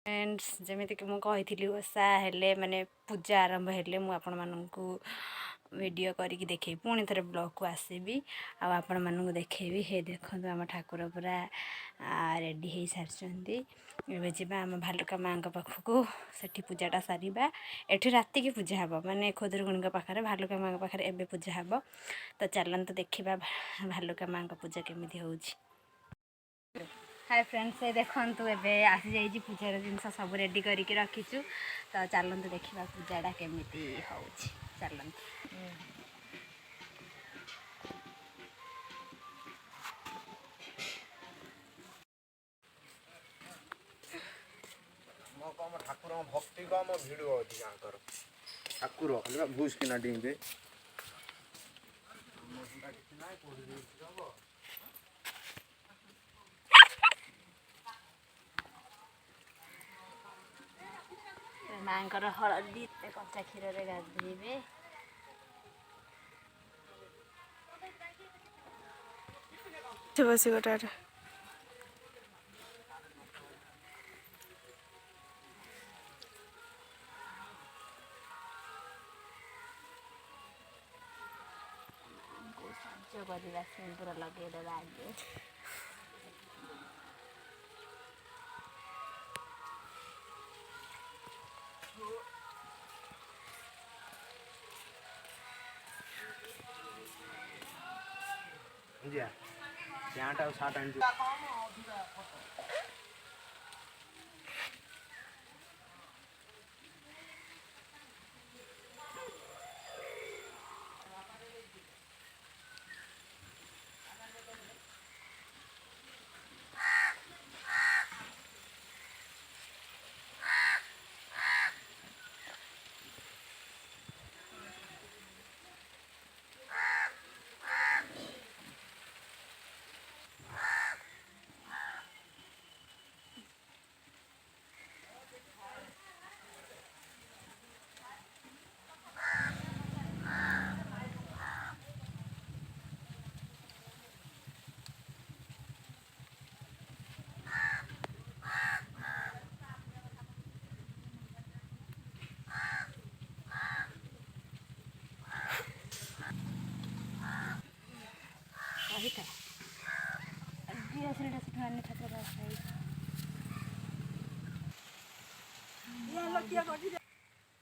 Friends जमीक मुझे ओषा हेले माने पूजा आरंभ हेले मु आपण मानू वीडियो करके देखे पुणी थे ब्लॉग को आसबि आपण मानू देखेबी हे देखो आम ठाकुर पूरा रेडी हो सारी एवं जा आम भालुका माँ पाखक से पूजाटा सारा एठी राति की पूजा हे माने खुदुरकुणी पाखे भालुका माँ पाखे एवं पूजा हे तो चलते देखा भालुका माँ पूजा केमी हो। हाय फ्रेंड्स ये देखु एबे आसी जाइए पूजार जिनस सब रेडी करके रखीचु तो चलते देखा पूजाटा केमी हो चलते ठाकुर भक्ति को आम भिड़ अच्छी ठाकुर खाली भूस किना डिंगे माँकर हलदी कच्चा क्षीर में गाधेबे बस गोटे सज करवा सिंदूर लगेदेवा आगे प्यांट और सार्ट आनी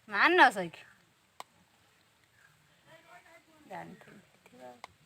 मान सही जानते